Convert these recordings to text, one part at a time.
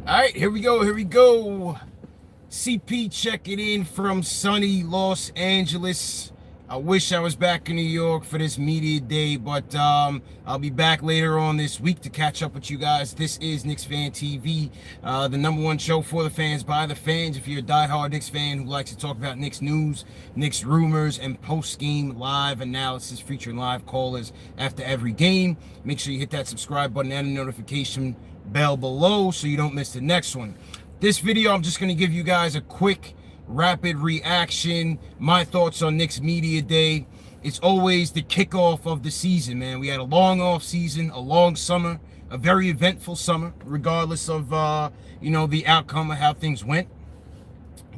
All right, here we go. Here we go. CP checking in from sunny Los Angeles. I wish I was back in New York for this media day, but I'll be back later on this week to catch up with you guys. This is KnicksFanTV, the #1 show for the fans by the fans. If you're a diehard Knicks fan who likes to talk about Knicks news, Knicks rumors, and post-game live analysis featuring live callers after every game, make sure you hit that subscribe button and the notification bell below so you don't miss the next one. This video, I'm just going to give you guys a quick, rapid reaction, my thoughts on Knicks Media Day. It's always the kickoff of the season, man. We had a long off season, a long summer, a very eventful summer, regardless of, the outcome of how things went.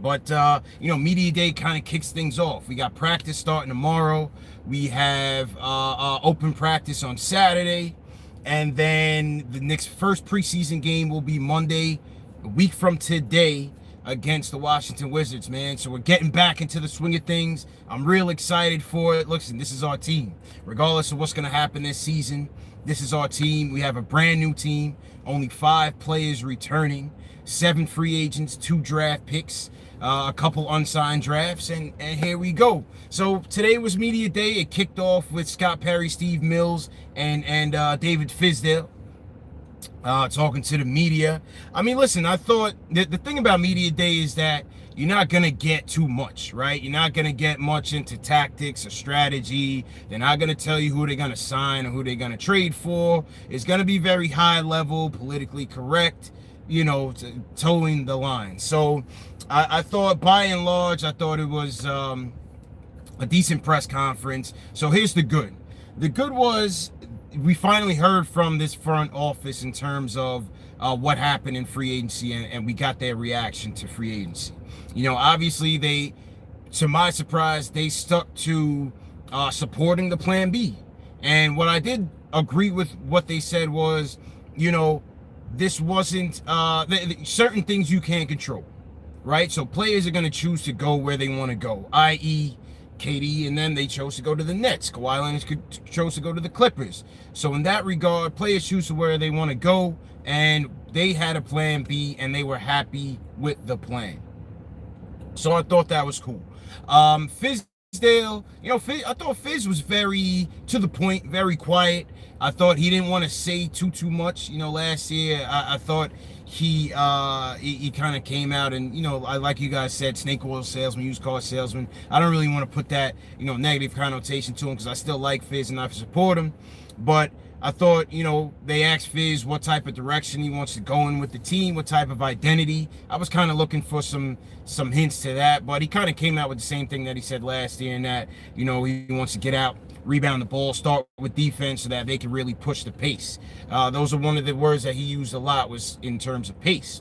But, Media Day kind of kicks things off. We got practice starting tomorrow. We have open practice on Saturday. And then the Knicks' first preseason game will be Monday, a week from today, against the Washington Wizards, man. So we're getting back into the swing of things. I'm real excited for it. Listen, this is our team. Regardless of what's going to happen this season, this is our team. We have a brand new team, only 5 players returning, 7 free agents, 2 draft picks, a couple unsigned drafts, and here we go. So today was media day. It kicked off with Scott Perry, Steve Mills, and David Fizdale talking to the media. I mean, listen, I thought the thing about media day is that you're not going to get too much, right? You're not going to get much into tactics or strategy. They're not going to tell you who they're going to sign or who they're going to trade for. It's going to be very high level, politically correct, towing the line. So I thought, by and large, I thought it was a decent press conference. So here's the good. The good was we finally heard from this front office in terms of what happened in free agency, and we got their reaction to free agency. Obviously they, to my surprise, they stuck to supporting the plan B. And what I did agree with what they said was, this wasn't certain things you can't control, right? So players are going to choose to go where they want to go, i.e. KD, and then they chose to go to the Nets. Kawhi Leonard chose to go to the Clippers. So in that regard, players choose to where they want to go, and they had a plan B, and they were happy with the plan. So I thought that was cool. Fizdale, I thought Fizz was very to the point, very quiet. I thought he didn't want to say too much. Last year I thought he kind of came out and, I like you guys said, snake oil salesman, used car salesman. I don't really want to put that, negative connotation to him, because I still like Fizz and I support him. But I thought, they asked Fizz what type of direction he wants to go in with the team, what type of identity. I was kind of looking for some hints to that, but he kind of came out with the same thing that he said last year, in that, he wants to get out, rebound the ball, start with defense so that they can really push the pace. Those are one of the words that he used a lot, was in terms of pace.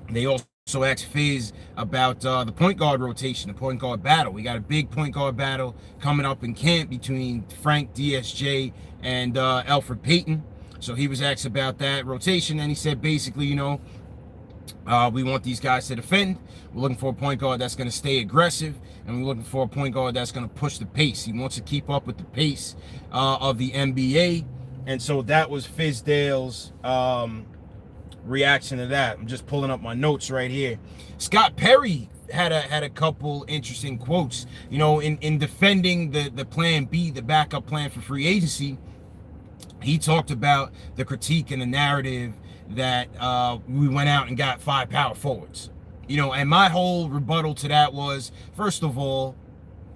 They also asked Fizz about the point guard rotation, the point guard battle. We got a big point guard battle coming up in camp between Frank DSJ and Elfrid Payton. So he was asked about that rotation, and he said basically, we want these guys to defend. We're looking for a point guard that's going to stay aggressive, and we're looking for a point guard that's going to push the pace. He wants to keep up with the pace of the NBA, and so that was Fizdale's reaction to that. I'm just pulling up my notes right here. Scott Perry had a couple interesting quotes. In defending the plan B, the backup plan for free agency, he talked about the critique and the narrative that we went out and got 5 power forwards. And my whole rebuttal to that was, first of all,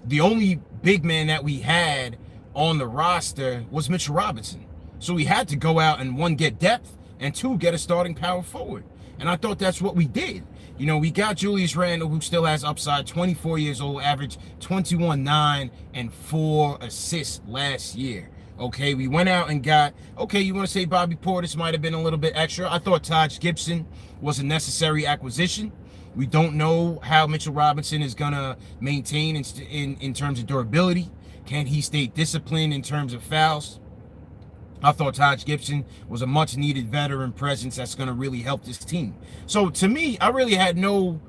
the only big man that we had on the roster was Mitchell Robinson. So we had to go out and, 1, get depth, and 2, get a starting power forward. And I thought that's what we did. We got Julius Randle, who still has upside, 24 years old, averaged 21-9 and 4 assists last year. Okay, we went out and got, you want to say Bobby Portis might have been a little bit extra. I thought Taj Gibson was a necessary acquisition. We don't know how Mitchell Robinson is going to maintain in terms of durability. Can he stay disciplined in terms of fouls? I thought Taj Gibson was a much-needed veteran presence that's going to really help this team. So, to me, I really had no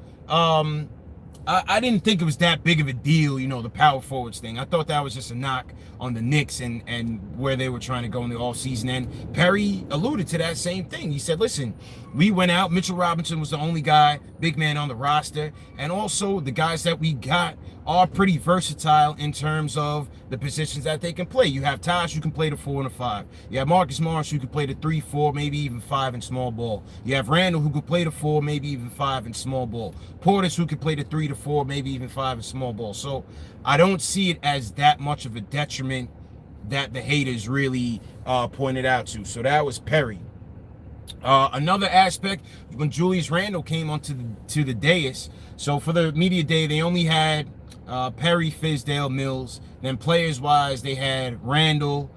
I didn't think it was that big of a deal, the power forwards thing. I thought that was just a knock on the Knicks and where they were trying to go in the offseason. And Perry alluded to that same thing. He said, listen, we went out. Mitchell Robinson was the only guy, big man on the roster. And also the guys that we got are pretty versatile in terms of the positions that they can play. You have Tosh, who can play the 4 and the 5. You have Marcus Morris, who can play the 3, 4, maybe even 5 in small ball. You have Randall, who could play the 4, maybe even 5 in small ball. Portis, who could play the 3 to 4, maybe even 5 in small ball. So I don't see it as that much of a detriment that the haters really pointed out to. So that was Perry. Another aspect, when Julius Randle came onto the dais, so for the media day, they only had Perry, Fizdale, Mills. Then players-wise, they had Randall,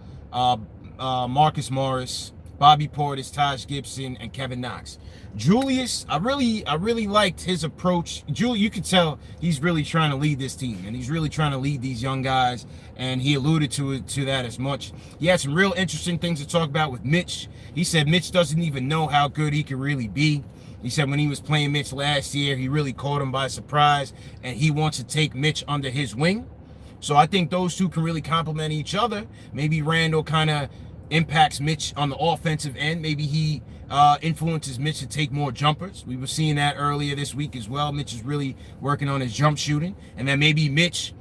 Marcus Morris, Bobby Portis, Taj Gibson, and Kevin Knox. Julius, I really liked his approach. You could tell he's really trying to lead this team, and he's really trying to lead these young guys, and he alluded to that as much. He had some real interesting things to talk about with Mitch. He said Mitch doesn't even know how good he could really be. He said when he was playing Mitch last year, he really caught him by surprise, and he wants to take Mitch under his wing. So I think those two can really complement each other. Maybe Randall kind of impacts Mitch on the offensive end. Maybe he influences Mitch to take more jumpers. We were seeing that earlier this week as well. Mitch is really working on his jump shooting. And then maybe Mitch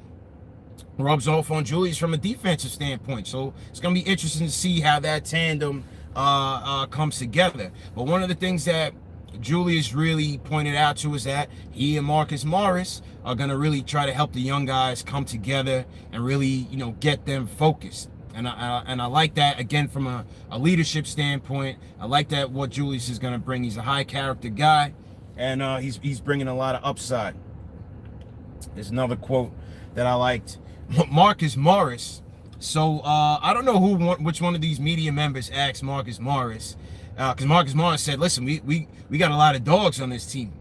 rubs off on Julius from a defensive standpoint. So it's going to be interesting to see how that tandem comes together. But one of the things that Julius really pointed out to us that he and Marcus Morris are going to really try to help the young guys come together and really, get them focused. And I like that, again, from a leadership standpoint. I like that what Julius is going to bring. He's a high character guy, and he's bringing a lot of upside. There's another quote that I liked. Marcus Morris. So I don't know which one of these media members asked Marcus Morris, because Marcus Morris said, listen, we got a lot of dogs on this team.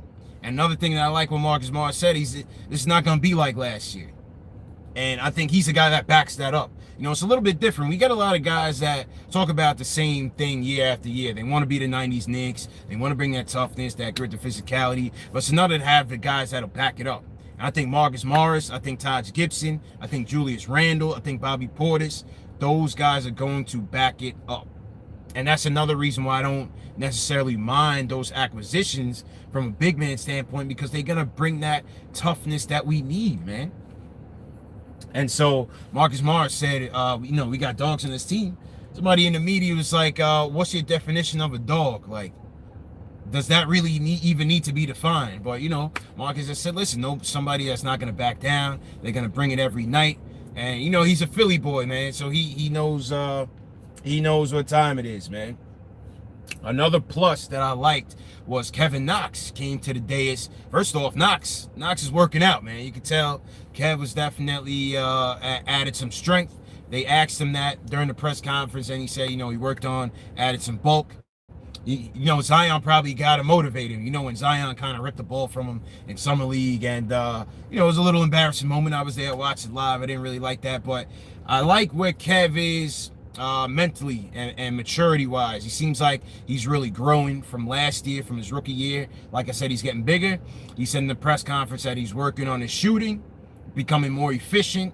And another thing that I like what Marcus Morris said, this is not going to be like last year. And I think he's the guy that backs that up. It's a little bit different. We got a lot of guys that talk about the same thing year after year. They want to be the 90s Knicks. They want to bring that toughness, that grit, the physicality. But it's another to have the guys that'll back it up. And I think Marcus Morris, I think Taj Gibson, I think Julius Randle, I think Bobby Portis, those guys are going to back it up. And that's another reason why I don't necessarily mind those acquisitions from a big man standpoint, because they're going to bring that toughness that we need, man. And so Marcus Morris said, we got dogs on this team. Somebody in the media was like, what's your definition of a dog? Like, does that really even need to be defined? But, Marcus just said, listen, no, somebody that's not going to back down. They're going to bring it every night. And, he's a Philly boy, man. So he knows what time it is, man. Another plus that I liked was Kevin Knox came to the dais. First off, Knox is working out, man. You could tell Kev was definitely added some strength. They asked him that during the press conference, and he said, he worked on, added some bulk. Zion probably got him motivated. When Zion kind of ripped the ball from him in Summer League, and, it was a little embarrassing moment. I was there watching live. I didn't really like that, but I like where Kev is mentally and maturity-wise. He seems like he's really growing from last year, from his rookie year. Like I said, he's getting bigger. He said in the press conference that he's working on his shooting, becoming more efficient,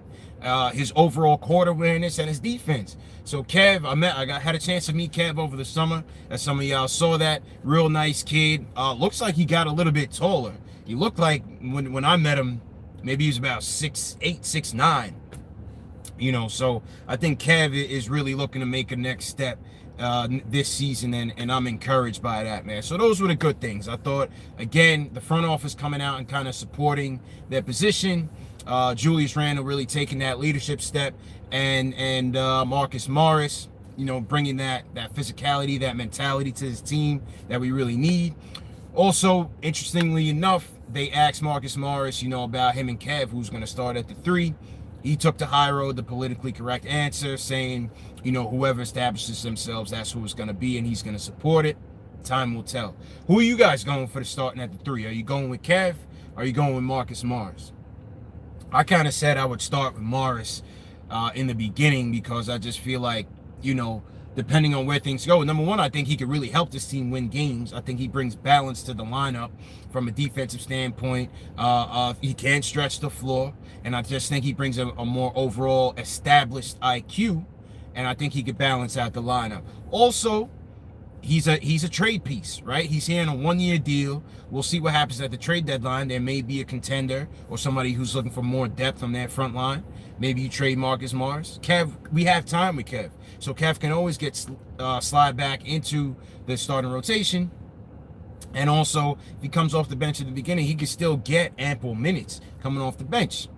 his overall court awareness, and his defense. So Kev, I had a chance to meet Kev over the summer, as some of y'all saw that. Real nice kid. Looks like he got a little bit taller. He looked like, when I met him, maybe he was about 6'8", 6'9". So I think Kev is really looking to make a next step this season, and I'm encouraged by that, man. So those were the good things. I thought, again, the front office coming out and kind of supporting their position. Julius Randle really taking that leadership step, and Marcus Morris, bringing that physicality, that mentality to his team that we really need. Also, interestingly enough, they asked Marcus Morris, about him and Kev, who's going to start at the 3. He took the high road, the politically correct answer, saying, whoever establishes themselves, that's who it's going to be, and he's going to support it. Time will tell. Who are you guys going for the starting at the 3? Are you going with Kev? Or are you going with Marcus Morris? I kind of said I would start with Morris in the beginning, because I just feel like, depending on where things go. Number one, I think he could really help this team win games. I think he brings balance to the lineup from a defensive standpoint. He can stretch the floor, and I just think he brings a more overall established IQ, and I think he could balance out the lineup. Also, he's a trade piece, right? He's here in a 1-year deal. We'll see what happens at the trade deadline. There may be a contender or somebody who's looking for more depth on their front line. Maybe you trade Marcus Morris. Kev, we have time with Kev. So Kev can always get slide back into the starting rotation. And also, if he comes off the bench at the beginning, he can still get ample minutes coming off the bench.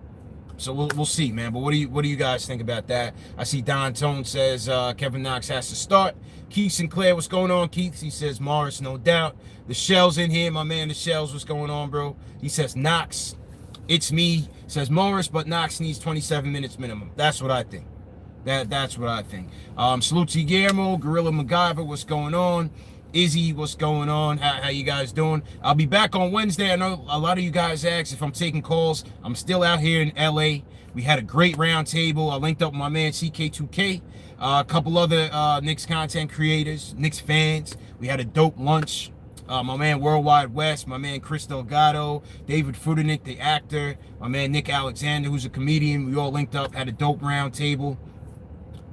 So we'll see, man. But what do you guys think about that? I see Don Tone says Kevin Knox has to start. Keith Sinclair, what's going on, Keith? He says Morris, no doubt. The Shell's in here, my man. The Shells, what's going on, bro? He says Knox. It's me. Says Morris, but Knox needs 27 minutes minimum. That's what I think. That's what I think. Salute to Guillermo, Gorilla MacGyver, what's going on? Izzy, what's going on? How you guys doing? I'll be back on Wednesday. I know a lot of you guys asked if I'm taking calls. I'm still out here in LA. We had a great round table. I linked up with my man CK2K, a couple other Knicks content creators, Knicks fans. We had a dope lunch. My man Worldwide West, my man Chris Delgado, David Frudenick, the actor, my man Nick Alexander, who's a comedian. We all linked up, had a dope round table.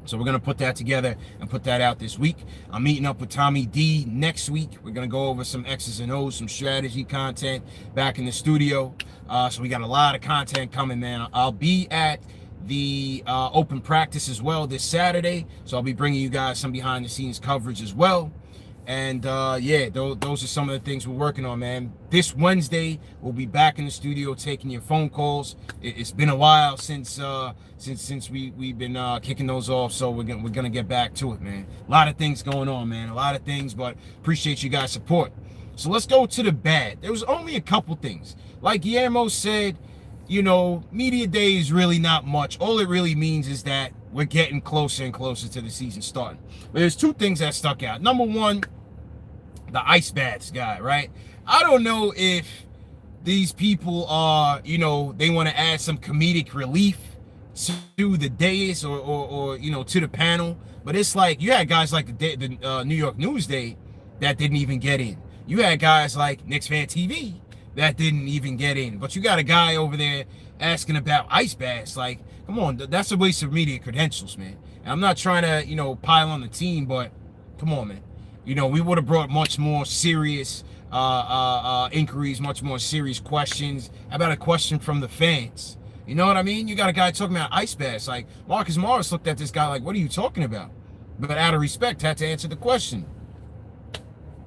So we're going to put that together and put that out this week. I'm meeting up with Tommy D next week. We're going to go over some X's and O's, some strategy content back in the studio. So we got a lot of content coming, man. I'll be at the open practice as well this Saturday. So I'll be bringing you guys some behind the scenes coverage as well. And yeah, those are some of the things we're working on, man. This Wednesday, we'll be back in the studio taking your phone calls. It's been a while since we've been kicking those off, so we're gonna get back to it, man. A lot of things going on, man. A lot of things, but appreciate you guys' support. So let's go to the bad. There was only a couple things. Like Guillermo said, you know, media day is really not much. All it really means is that we're getting closer and closer to the season starting. But there's two things that stuck out. Number one, the ice baths guy, right? I don't know if these people are, you know, they want to add some comedic relief to the days or you know, to the panel. But it's like you had guys like the New York Newsday that didn't even get in. You had guys like KnicksFanTV that didn't even get in. But you got a guy over there asking about ice baths. Like, come on, that's a waste of media credentials, man. And I'm not trying to, you know, pile on the team, but come on, man. You know, we would have brought much more serious inquiries, much more serious questions. How about a question from the fans? You know what I mean? You got a guy talking about ice baths. Like, Marcus Morris looked at this guy like, what are you talking about? But out of respect, had to answer the question.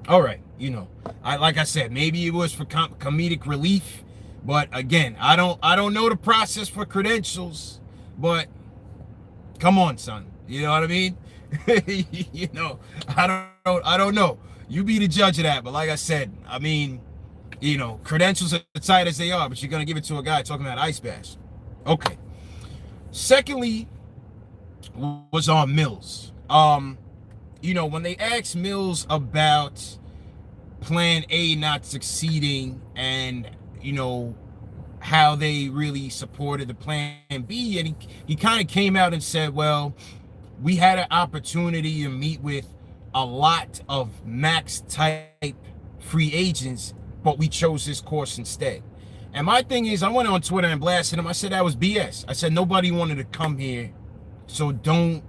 All right, you know, like I said, maybe it was for comedic relief, but again, I don't know the process for credentials, but come on, son, you know what I mean? You know, I don't know. You be the judge of that, but like I said, I mean, you know, credentials are tight as they are, but you're gonna give it to a guy talking about ice baths. Okay. Secondly, was on Mills. You know, when they asked Mills about plan A not succeeding and, you know, how they really supported the plan B, and he kind of came out and said, well, we had an opportunity to meet with a lot of max type free agents, but we chose this course instead. And my thing is, I went on Twitter and blasted him. I said that was BS. I said nobody wanted to come here, so don't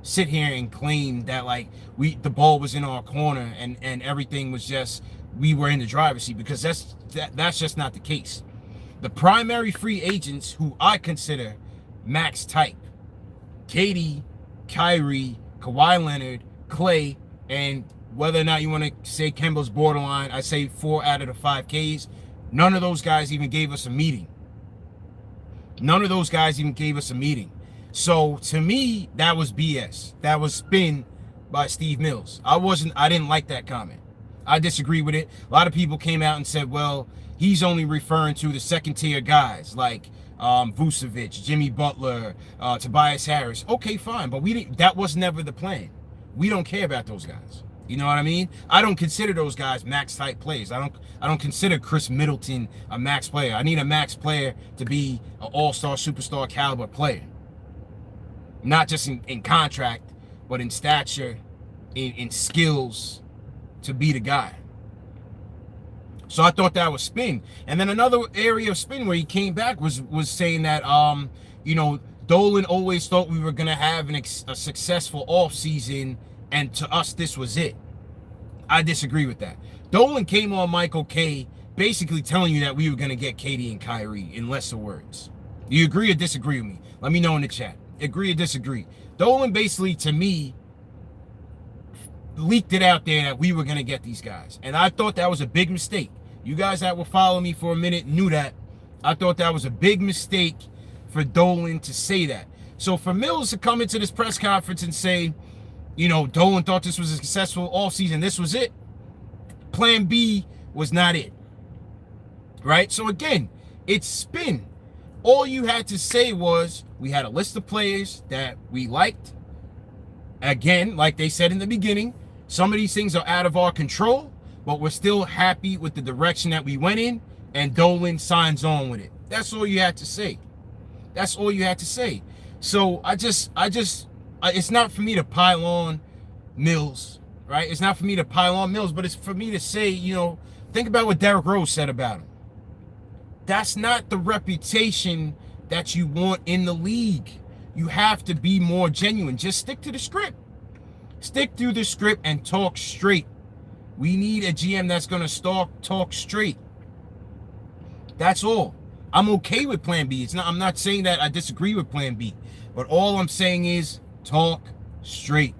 sit here and claim that like the ball was in our corner and everything was just, we were in the driver's seat, because that's just not the case. The primary free agents who I consider max type, KD, Kyrie, Kawhi Leonard, Clay, and whether or not you want to say Kemba's borderline, I say 4 out of the 5 Ks. None of those guys even gave us a meeting. None of those guys even gave us a meeting. So to me, that was BS. That was spin by Steve Mills. I didn't like that comment. I disagree with it. A lot of people came out and said, well, he's only referring to the second tier guys like Vucevic, Jimmy Butler, Tobias Harris. Okay, fine, but that was never the plan. We don't care about those guys. You know what I mean? I don't consider those guys max type players. I don't consider Chris Middleton a max player. I need a max player to be an all-star, superstar caliber player. Not just in contract, but in stature in skills to be the guy. So I thought that was spin. And then another area of spin where he came back was saying that Dolan always thought we were gonna have a successful offseason, and to us this was it. I disagree with that. Dolan came on Michael K basically telling you that we were gonna get KD and Kyrie in lesser words. Do you agree or disagree with me? Let me know in the chat. Agree or disagree? Dolan basically, to me, leaked it out there that we were going to get these guys. And I thought that was a big mistake. You guys that were following me for a minute knew that. I thought that was a big mistake for Dolan to say that. So for Mills to come into this press conference and say, Dolan thought this was a successful offseason, this was it. Plan B was not it. Right? So again, it's spin. All you had to say was, we had a list of players that we liked. Again, like they said in the beginning, some of these things are out of our control, but we're still happy with the direction that we went in, and Dolan signs on with it. That's all you had to say. That's all you had to say. So it's not for me to pile on Mills, right? It's not for me to pile on Mills, but it's for me to say, think about what Derrick Rose said about him. That's not the reputation that you want in the league. You have to be more genuine. Just stick to the script. Stick to the script and talk straight. We need a GM that's going to talk straight. That's all. I'm okay with Plan B. I'm not saying that I disagree with Plan B, but all I'm saying is talk straight.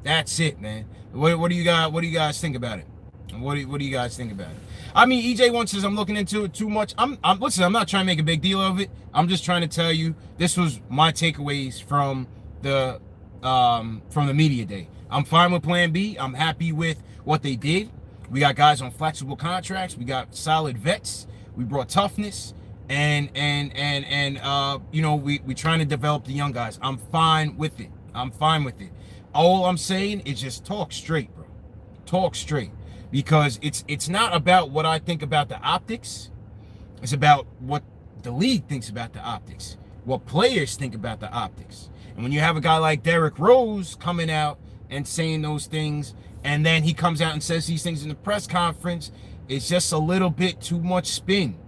That's it, man. What do you guys think about it? What do you guys think about it? I mean, EJ1 says I'm looking into it too much. Listen, I'm not trying to make a big deal of it. I'm just trying to tell you this was my takeaways from the media day. I'm fine with Plan B. I'm happy with what they did. We got guys on flexible contracts. We got solid vets. We brought toughness, and we trying to develop the young guys. I'm fine with it. I'm fine with it. All I'm saying is just talk straight, bro. Talk straight. Because it's not about what I think about the optics. It's about what the league thinks about the optics. What players think about the optics. And when you have a guy like Derrick Rose coming out and saying those things, and then he comes out and says these things in the press conference, it's just a little bit too much spin.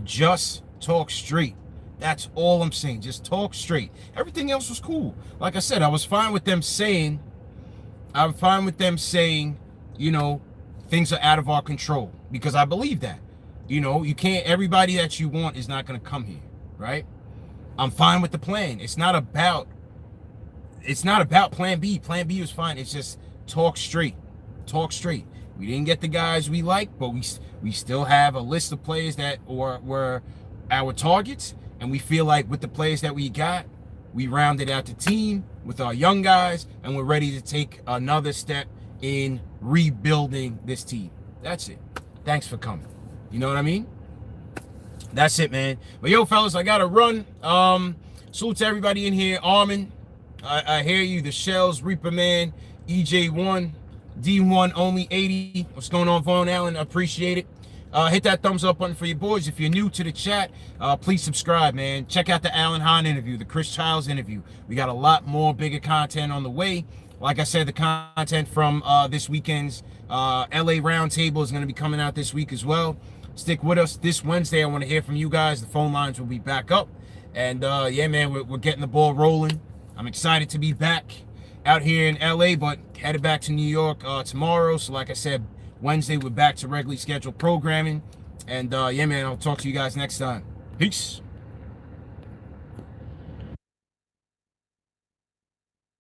Just talk straight. That's all I'm saying. Just talk straight. Everything else was cool. Like I said, I was fine with them saying, things are out of our control, because I believe that. You can't, everybody that you want is not going to come here, right? I'm fine with the plan. It's not about Plan B. Plan B was fine. It's just talk straight. Talk straight. We didn't get the guys we like, but we still have a list of players that were our targets, and we feel like with the players that we got, we rounded out the team with our young guys, and we're ready to take another step in rebuilding this team. That's it. Thanks for coming. You know what I mean? That's it, man. But yo, fellas, I gotta run. Salute to everybody in here. Armin, I hear you. The Shells, Reaper Man, EJ1, D1 only 80. What's going on, Vaughn Allen? I appreciate it. Hit that thumbs up button for your boys. If you're new to the chat, please subscribe, man. Check out the Alan Hahn interview, the Chris Childs interview. We got a lot more bigger content on the way. Like I said, the content from this weekend's LA Roundtable is going to be coming out this week as well. Stick with us this Wednesday. I want to hear from you guys. The phone lines will be back up. And yeah, man, we're getting the ball rolling. I'm excited to be back out here in LA, but headed back to New York tomorrow. So like I said, Wednesday we're back to regularly scheduled programming. And yeah, man, I'll talk to you guys next time. Peace.